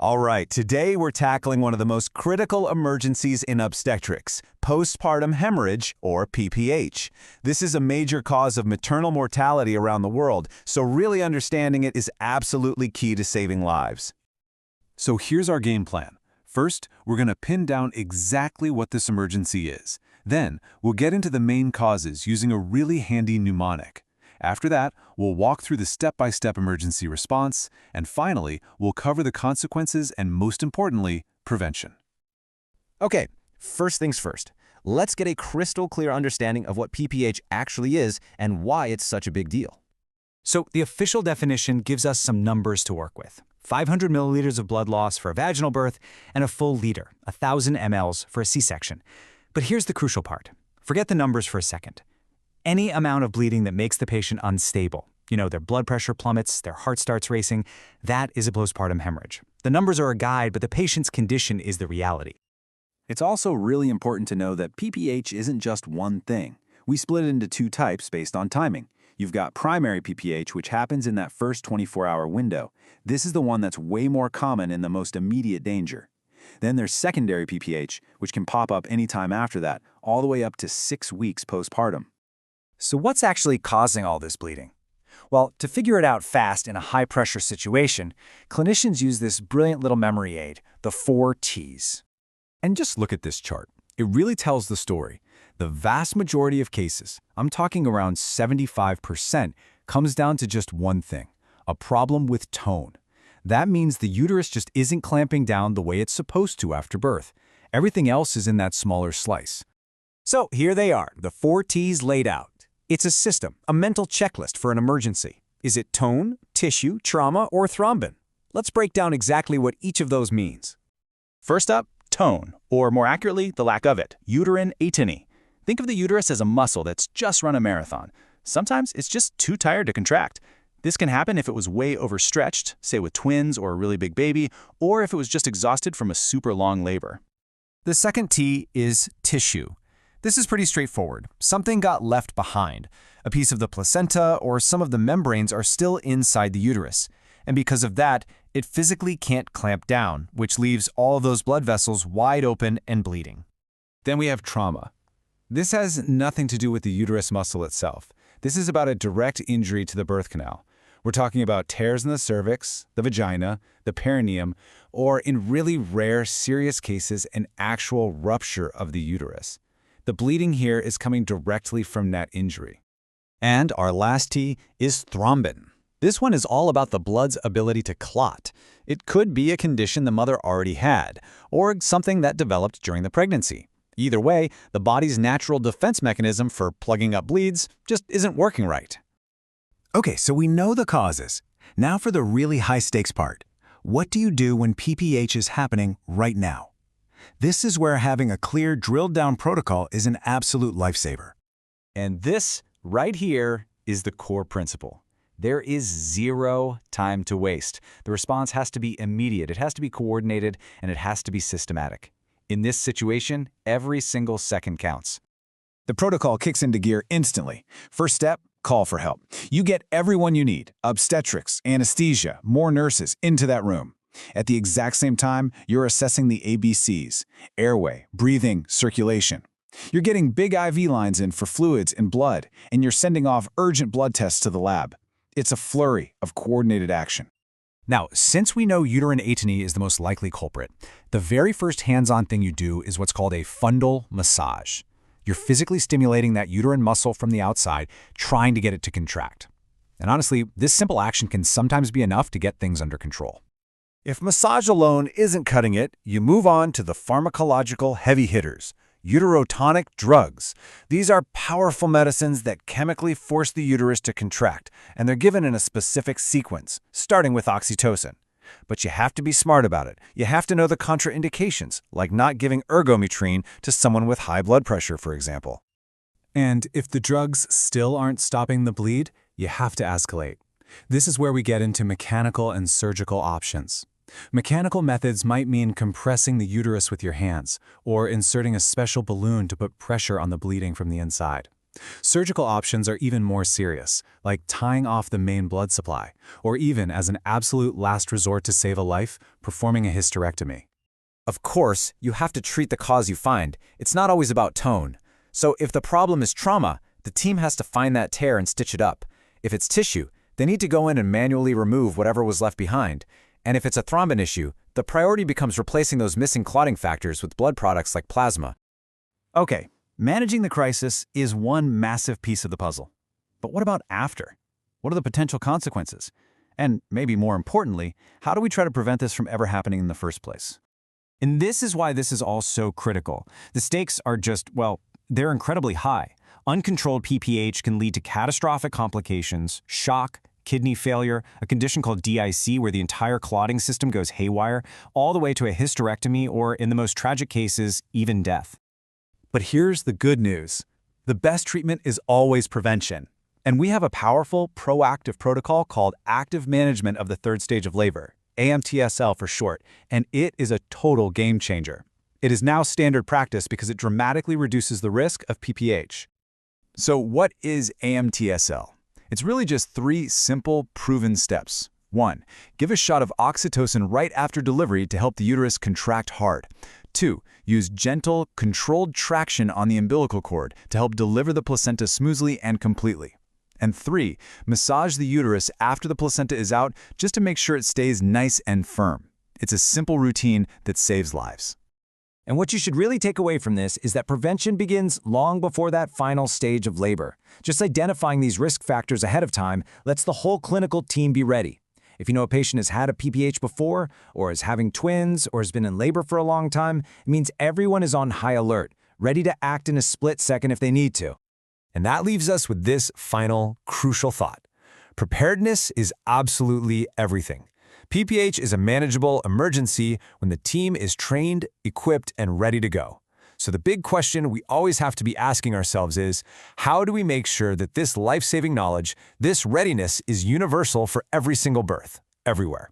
All right, today we're tackling one of the most critical emergencies in obstetrics, postpartum hemorrhage, or PPH. This is a major cause of maternal mortality around the world, so really understanding it is absolutely key to saving lives. So here's our game plan. First, we're going to pin down exactly what this emergency is. Then, we'll get into the main causes using a really handy mnemonic. After that, we'll walk through the step-by-step emergency response, and finally, we'll cover the consequences and, most importantly, prevention. Okay, first things first. Let's get a crystal clear understanding of what PPH actually is and why it's such a big deal. So the official definition gives us some numbers to work with. 500 milliliters of blood loss for a vaginal birth and a full liter, 1,000 mLs for a C-section. But here's the crucial part. Forget the numbers for a second. Any amount of bleeding that makes the patient unstable, their blood pressure plummets, their heart starts racing, that is a postpartum hemorrhage. The numbers are a guide, but the patient's condition is the reality. It's also really important to know that PPH isn't just one thing. We split it into two types based on timing. You've got primary PPH, which happens in that first 24-hour window. This is the one that's way more common and the most immediate danger. Then there's secondary PPH, which can pop up anytime after that, all the way up to 6 weeks postpartum. So what's actually causing all this bleeding? Well, to figure it out fast in a high-pressure situation, clinicians use this brilliant little memory aid, the 4 T's. And just look at this chart. It really tells the story. The vast majority of cases, I'm talking around 75%, comes down to just one thing, a problem with tone. That means the uterus just isn't clamping down the way it's supposed to after birth. Everything else is in that smaller slice. So here they are, the 4 T's laid out. It's a system, a mental checklist for an emergency. Is it tone, tissue, trauma, or thrombin? Let's break down exactly what each of those means. First up, tone, or more accurately, the lack of it, uterine atony. Think of the uterus as a muscle that's just run a marathon. Sometimes it's just too tired to contract. This can happen if it was way overstretched, say with twins or a really big baby, or if it was just exhausted from a super long labor. The second T is tissue. This is pretty straightforward. Something got left behind. A piece of the placenta or some of the membranes are still inside the uterus. And because of that, it physically can't clamp down, which leaves all of those blood vessels wide open and bleeding. Then we have trauma. This has nothing to do with the uterus muscle itself. This is about a direct injury to the birth canal. We're talking about tears in the cervix, the vagina, the perineum, or in really rare, serious cases, an actual rupture of the uterus. The bleeding here is coming directly from that injury. And our last T is thrombin. This one is all about the blood's ability to clot. It could be a condition the mother already had, or something that developed during the pregnancy. Either way, the body's natural defense mechanism for plugging up bleeds just isn't working right. Okay, so we know the causes. Now for the really high-stakes part. What do you do when PPH is happening right now? This is where having a clear, drilled-down protocol is an absolute lifesaver. And this, right here, is the core principle. There is zero time to waste. The response has to be immediate, it has to be coordinated, and it has to be systematic. In this situation, every single second counts. The protocol kicks into gear instantly. First step, call for help. You get everyone you need, obstetrics, anesthesia, more nurses, into that room. At the exact same time, you're assessing the ABCs, airway, breathing, circulation. You're getting big IV lines in for fluids and blood, and you're sending off urgent blood tests to the lab. It's a flurry of coordinated action. Now, since we know uterine atony is the most likely culprit, the very first hands-on thing you do is what's called a fundal massage. You're physically stimulating that uterine muscle from the outside, trying to get it to contract. And honestly, this simple action can sometimes be enough to get things under control. If massage alone isn't cutting it, you move on to the pharmacological heavy hitters, uterotonic drugs. These are powerful medicines that chemically force the uterus to contract, and they're given in a specific sequence, starting with oxytocin. But you have to be smart about it. You have to know the contraindications, like not giving ergometrine to someone with high blood pressure, for example. And if the drugs still aren't stopping the bleed, you have to escalate. This is where we get into mechanical and surgical options. Mechanical methods might mean compressing the uterus with your hands, or inserting a special balloon to put pressure on the bleeding from the inside. Surgical options are even more serious, like tying off the main blood supply, or even, as an absolute last resort to save a life, performing a hysterectomy. Of course, you have to treat the cause you find. It's not always about tone. So if the problem is trauma, the team has to find that tear and stitch it up. If it's tissue, they need to go in and manually remove whatever was left behind. And if it's a thrombin issue, the priority becomes replacing those missing clotting factors with blood products like plasma. Okay, managing the crisis is one massive piece of the puzzle. But what about after? What are the potential consequences? And maybe more importantly, how do we try to prevent this from ever happening in the first place? And this is why this is all so critical. The stakes are just, well, they're incredibly high. Uncontrolled PPH can lead to catastrophic complications, shock, kidney failure, a condition called DIC where the entire clotting system goes haywire, all the way to a hysterectomy or, in the most tragic cases, even death. But here's the good news. The best treatment is always prevention. And we have a powerful, proactive protocol called Active Management of the Third Stage of Labor, AMTSL for short, and it is a total game changer. It is now standard practice because it dramatically reduces the risk of PPH. So what is AMTSL? It's really just 3 simple, proven steps. 1. Give a shot of oxytocin right after delivery to help the uterus contract hard. 2. Use gentle, controlled traction on the umbilical cord to help deliver the placenta smoothly and completely. And 3. Massage the uterus after the placenta is out just to make sure it stays nice and firm. It's a simple routine that saves lives. And what you should really take away from this is that prevention begins long before that final stage of labor. Just identifying these risk factors ahead of time lets the whole clinical team be ready. If you know a patient has had a PPH before, or is having twins, or has been in labor for a long time, it means everyone is on high alert, ready to act in a split second if they need to. And that leaves us with this final, crucial thought. Preparedness is absolutely everything. PPH is a manageable emergency when the team is trained, equipped, and ready to go. So the big question we always have to be asking ourselves is, how do we make sure that this life-saving knowledge, this readiness, is universal for every single birth, everywhere?